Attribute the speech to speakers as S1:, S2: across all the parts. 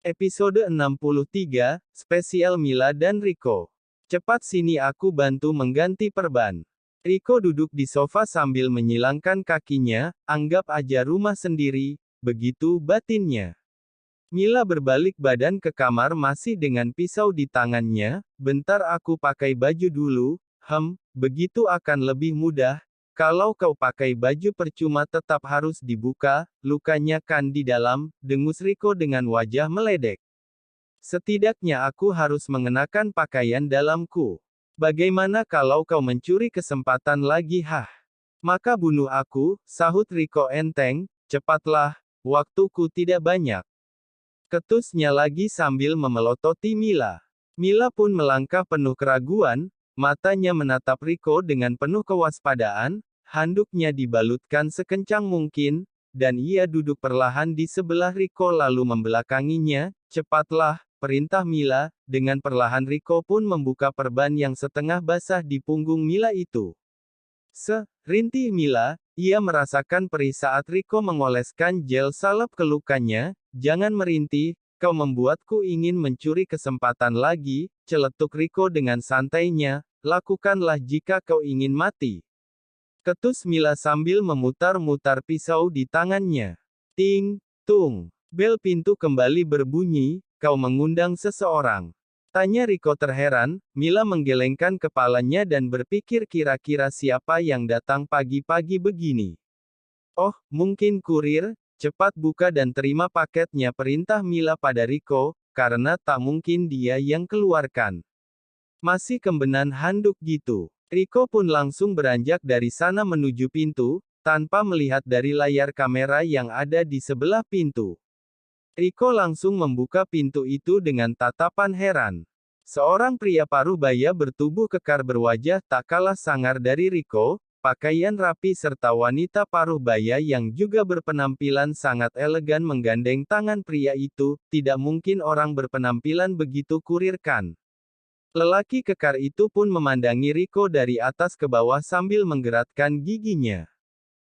S1: Episode 63, Spesial Mila dan Rico. Cepat sini aku bantu mengganti perban. Rico duduk di sofa sambil menyilangkan kakinya, anggap aja rumah sendiri, begitu batinnya. Mila berbalik badan ke kamar masih dengan pisau di tangannya, bentar aku pakai baju dulu, begitu akan lebih mudah. Kalau kau pakai baju percuma tetap harus dibuka, lukanya kan di dalam, dengus Rico dengan wajah meledek. Setidaknya aku harus mengenakan pakaian dalamku. Bagaimana kalau kau mencuri kesempatan lagi? Maka bunuh aku, sahut Rico enteng, cepatlah, waktuku tidak banyak. Ketusnya lagi sambil memelototi Mila. Mila pun melangkah penuh keraguan, matanya menatap Rico dengan penuh kewaspadaan, handuknya dibalutkan sekencang mungkin, dan ia duduk perlahan di sebelah Rico lalu membelakanginya. Cepatlah, perintah Mila, dengan perlahan Rico pun membuka perban yang setengah basah di punggung Mila itu. Rintih Mila, ia merasakan perih saat Rico mengoleskan gel salep ke lukanya. Jangan merintih, kau membuatku ingin mencuri kesempatan lagi, celetuk Rico dengan santainya, lakukanlah jika kau ingin mati. Ketus Mila sambil memutar-mutar pisau di tangannya. Ting, tung, bel pintu kembali berbunyi, kau mengundang seseorang. Tanya Rico terheran. Mila menggelengkan kepalanya dan berpikir kira-kira siapa yang datang pagi-pagi begini. Oh, mungkin kurir. Cepat buka dan terima paketnya, perintah Mila pada Rico, karena tak mungkin dia yang keluarkan. Masih kembenan handuk gitu. Rico pun langsung beranjak dari sana menuju pintu, tanpa melihat dari layar kamera yang ada di sebelah pintu. Rico langsung membuka pintu itu dengan tatapan heran. Seorang pria paruh baya bertubuh kekar berwajah tak kalah sangar dari Rico, pakaian rapi serta wanita paruh baya yang juga berpenampilan sangat elegan menggandeng tangan pria itu. Tidak mungkin orang berpenampilan begitu kurir kan? Lelaki kekar itu pun memandangi Rico dari atas ke bawah sambil menggerakkan giginya.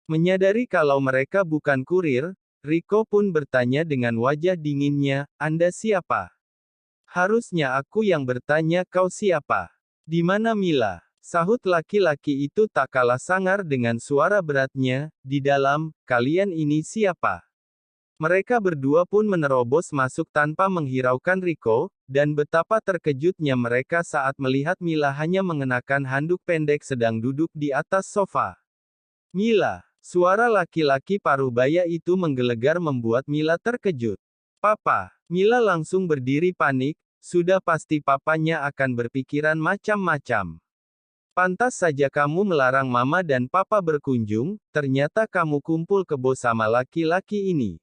S1: Menyadari kalau mereka bukan kurir, Rico pun bertanya dengan wajah dinginnya, "Anda siapa?" "Harusnya aku yang bertanya, kau siapa?" "Di mana Mila?" Sahut laki-laki itu tak kalah sangar dengan suara beratnya, "Di dalam." "Kalian ini siapa?" Mereka berdua pun menerobos masuk tanpa menghiraukan Rico, dan betapa terkejutnya mereka saat melihat Mila hanya mengenakan handuk pendek sedang duduk di atas sofa. "Mila!" Suara laki-laki paruh baya itu menggelegar membuat Mila terkejut. "Papa!" Mila langsung berdiri panik, sudah pasti papanya akan berpikiran macam-macam. Pantas saja kamu melarang mama dan papa berkunjung, ternyata kamu kumpul kebo sama laki-laki ini.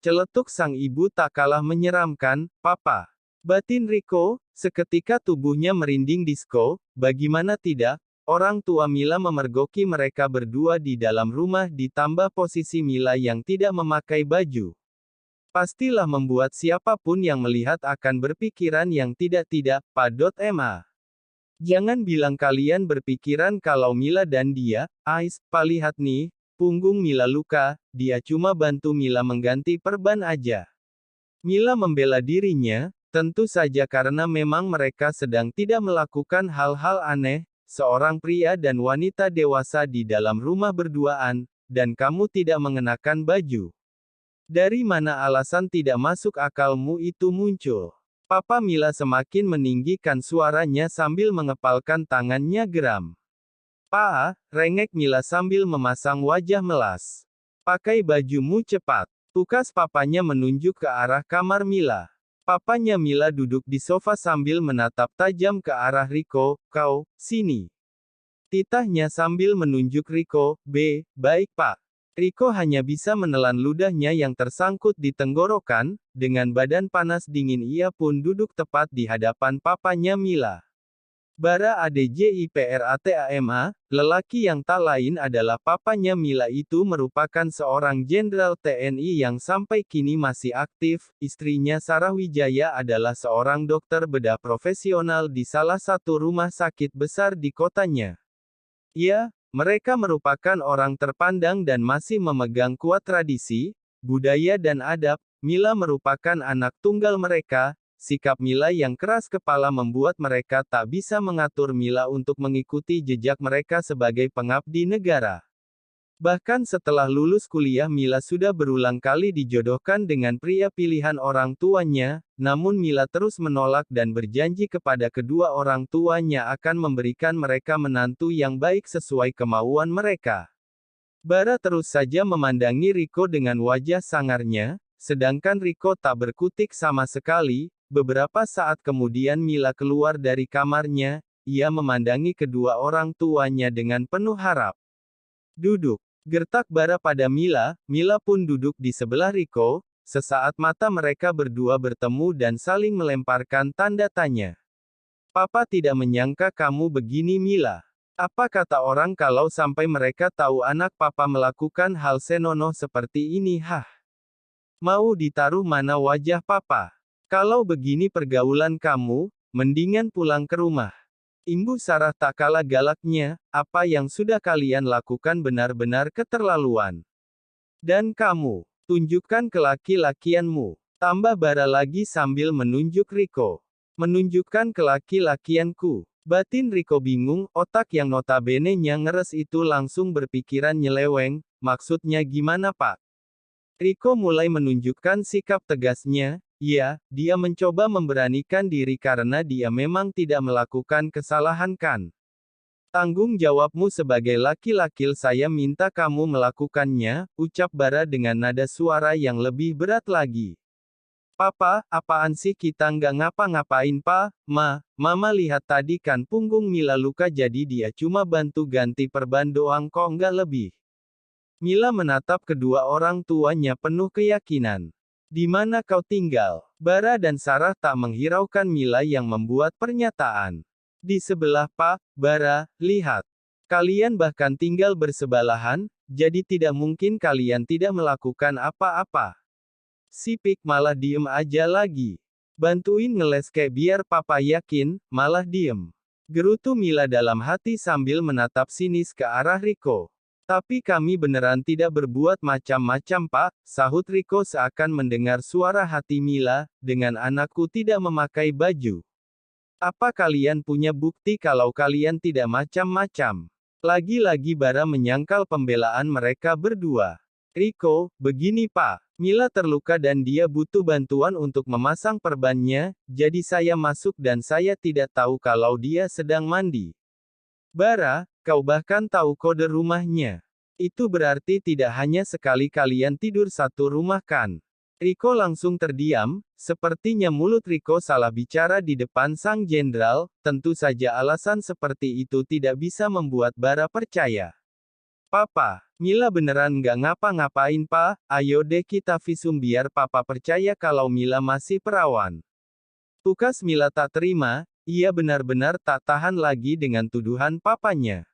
S1: Celetuk sang ibu tak kalah menyeramkan, "Papa!" Batin Rico, seketika tubuhnya merinding disko, bagaimana tidak, orang tua Mila memergoki mereka berdua di dalam rumah ditambah posisi Mila yang tidak memakai baju. Pastilah membuat siapapun yang melihat akan berpikiran yang tidak-tidak, ma. Jangan bilang kalian berpikiran kalau Mila dan dia, Pak lihat nih, punggung Mila luka, dia cuma bantu Mila mengganti perban aja. Mila membela dirinya, tentu saja karena memang mereka sedang tidak melakukan hal-hal aneh, seorang pria dan wanita dewasa di dalam rumah berduaan, dan kamu tidak mengenakan baju. Dari mana alasan tidak masuk akalmu itu muncul? Papa Mila semakin meninggikan suaranya sambil mengepalkan tangannya geram. "Pa," rengek Mila sambil memasang wajah melas. "Pakai bajumu cepat." Tukas papanya menunjuk ke arah kamar Mila. Papanya Mila duduk di sofa sambil menatap tajam ke arah Rico, "Kau, sini." Titahnya sambil menunjuk Rico, Baik Pak." Rico hanya bisa menelan ludahnya yang tersangkut di tenggorokan, dengan badan panas dingin ia pun duduk tepat di hadapan papanya Mila. Bara Adjipratama, lelaki yang tak lain adalah papanya Mila itu merupakan seorang jenderal TNI yang sampai kini masih aktif, istrinya Sarah Wijaya adalah seorang dokter bedah profesional di salah satu rumah sakit besar di kotanya. Ya, mereka merupakan orang terpandang dan masih memegang kuat tradisi, budaya dan adab, Mila merupakan anak tunggal mereka. Sikap Mila yang keras kepala membuat mereka tak bisa mengatur Mila untuk mengikuti jejak mereka sebagai pengabdi negara. Bahkan setelah lulus kuliah Mila sudah berulang kali dijodohkan dengan pria pilihan orang tuanya, namun Mila terus menolak dan berjanji kepada kedua orang tuanya akan memberikan mereka menantu yang baik sesuai kemauan mereka. Bara terus saja memandangi Riko dengan wajah sangarnya, sedangkan Riko tak berkutik sama sekali. Beberapa saat kemudian Mila keluar dari kamarnya, ia memandangi kedua orang tuanya dengan penuh harap. Duduk. Gertak Bara pada Mila, Mila pun duduk di sebelah Riko. Sesaat mata mereka berdua bertemu dan saling melemparkan tanda tanya. Papa tidak menyangka kamu begini Mila. Apa kata orang kalau sampai mereka tahu anak papa melakukan hal senonoh seperti ini hah? Mau ditaruh mana wajah papa? Kalau begini pergaulan kamu, mendingan pulang ke rumah. Ibu Sarah tak kalah galaknya, apa yang sudah kalian lakukan benar-benar keterlaluan. Dan kamu, tunjukkan kelaki-lakianmu. Tambah Bara lagi sambil menunjuk Riko. Menunjukkan kelaki-lakianku. Batin Riko bingung, otak yang notabene-nya ngeres itu langsung berpikiran nyeleweng, maksudnya gimana pak? Riko mulai menunjukkan sikap tegasnya. Ya, dia mencoba memberanikan diri karena dia memang tidak melakukan kesalahan kan. Tanggung jawabmu sebagai laki-laki saya minta kamu melakukannya, ucap Bara dengan nada suara yang lebih berat lagi. Papa, apaan sih kita nggak ngapa-ngapain pa, mama lihat tadi kan punggung Mila luka jadi dia cuma bantu ganti perban doang kok nggak lebih. Mila menatap kedua orang tuanya penuh keyakinan. Di mana kau tinggal? Bara dan Sarah tak menghiraukan Mila yang membuat pernyataan. Di sebelah Pak, Bara, lihat. Kalian bahkan tinggal bersebelahan, jadi tidak mungkin kalian tidak melakukan apa-apa. Si Pik malah diem aja lagi. Bantuin ngeles kayak biar papa yakin, malah diem. Gerutu Mila dalam hati sambil menatap sinis ke arah Riko. Tapi kami beneran tidak berbuat macam-macam pak, sahut Riko seakan mendengar suara hati Mila, dengan anakku tidak memakai baju. Apa kalian punya bukti kalau kalian tidak macam-macam? Lagi-lagi Bara menyangkal pembelaan mereka berdua. Riko, begini pak, Mila terluka dan dia butuh bantuan untuk memasang perbannya, jadi saya masuk dan saya tidak tahu kalau dia sedang mandi. Bara, kau bahkan tahu kode rumahnya. Itu berarti tidak hanya sekali kalian tidur satu rumah kan? Riko langsung terdiam, sepertinya mulut Riko salah bicara di depan sang jenderal, tentu saja alasan seperti itu tidak bisa membuat Bara percaya. Papa, Mila beneran nggak ngapa-ngapain pa, ayo deh kita visum biar papa percaya kalau Mila masih perawan. Tukas Mila tak terima, ia benar-benar tak tahan lagi dengan tuduhan papanya.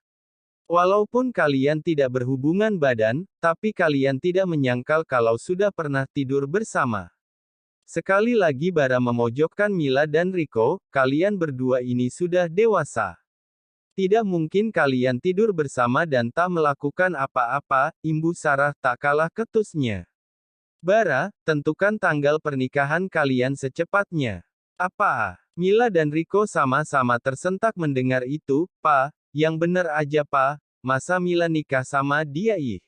S1: Walaupun kalian tidak berhubungan badan, tapi kalian tidak menyangkal kalau sudah pernah tidur bersama. Sekali lagi Bara memojokkan Mila dan Riko, kalian berdua ini sudah dewasa. Tidak mungkin kalian tidur bersama dan tak melakukan apa-apa, Ibu Sarah tak kalah ketusnya. Bara, tentukan tanggal pernikahan kalian secepatnya. Apa? Mila dan Riko sama-sama tersentak mendengar itu, Pa, yang bener aja Pa, masa Mila nikah sama dia ih?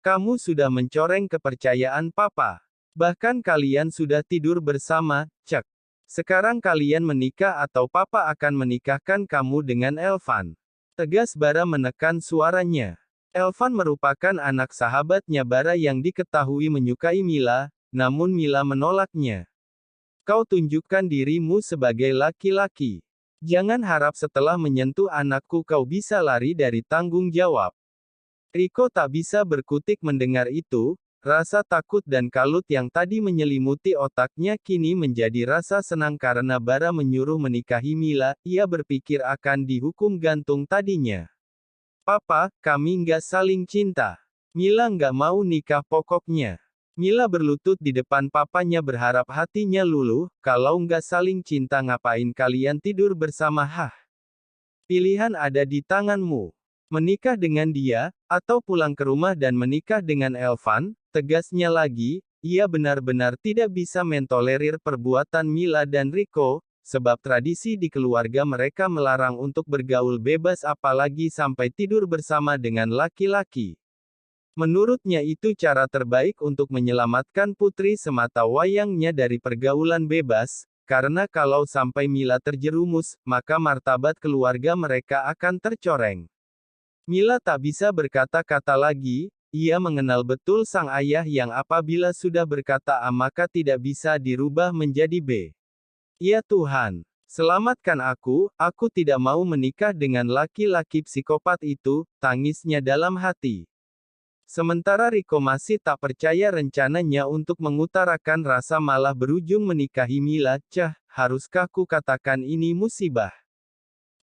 S1: Kamu sudah mencoreng kepercayaan Papa. Bahkan kalian sudah tidur bersama, cek. Sekarang kalian menikah atau Papa akan menikahkan kamu dengan Elvan. Tegas Bara menekan suaranya. Elvan merupakan anak sahabatnya Bara yang diketahui menyukai Mila, namun Mila menolaknya. Kau tunjukkan dirimu sebagai laki-laki. Jangan harap setelah menyentuh anakku kau bisa lari dari tanggung jawab. Riko tak bisa berkutik mendengar itu. Rasa takut dan kalut yang tadi menyelimuti otaknya kini menjadi rasa senang karena Bara menyuruh menikahi Mila, ia berpikir akan dihukum gantung tadinya. Papa, kami nggak saling cinta. Mila nggak mau nikah pokoknya. Mila berlutut di depan papanya berharap hatinya luluh, kalau nggak saling cinta ngapain kalian tidur bersama hah? Pilihan ada di tanganmu. Menikah dengan dia, atau pulang ke rumah dan menikah dengan Elvan, tegasnya lagi, ia benar-benar tidak bisa mentolerir perbuatan Mila dan Rico, sebab tradisi di keluarga mereka melarang untuk bergaul bebas apalagi sampai tidur bersama dengan laki-laki. Menurutnya itu cara terbaik untuk menyelamatkan putri sematawayangnya dari pergaulan bebas, karena kalau sampai Mila terjerumus, maka martabat keluarga mereka akan tercoreng. Mila tak bisa berkata-kata lagi, ia mengenal betul sang ayah yang apabila sudah berkata A maka tidak bisa dirubah menjadi B. Ya Tuhan, selamatkan aku tidak mau menikah dengan laki-laki psikopat itu, tangisnya dalam hati. Sementara Rico masih tak percaya rencananya untuk mengutarakan rasa malah berujung menikahi Mila. Haruskah ku katakan ini musibah?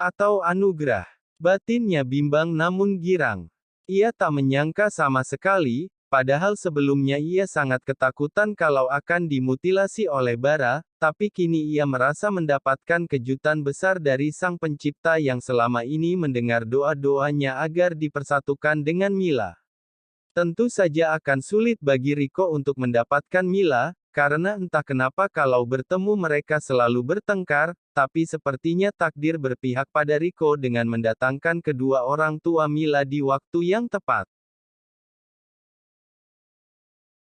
S1: Atau anugerah? Batinnya bimbang namun girang. Ia tak menyangka sama sekali, padahal sebelumnya ia sangat ketakutan kalau akan dimutilasi oleh bara, tapi kini ia merasa mendapatkan kejutan besar dari Sang Pencipta yang selama ini mendengar doa-doanya agar dipersatukan dengan Mila. Tentu saja akan sulit bagi Rico untuk mendapatkan Mila, karena entah kenapa kalau bertemu mereka selalu bertengkar, tapi sepertinya takdir berpihak pada Rico dengan mendatangkan kedua orang tua Mila di waktu yang tepat.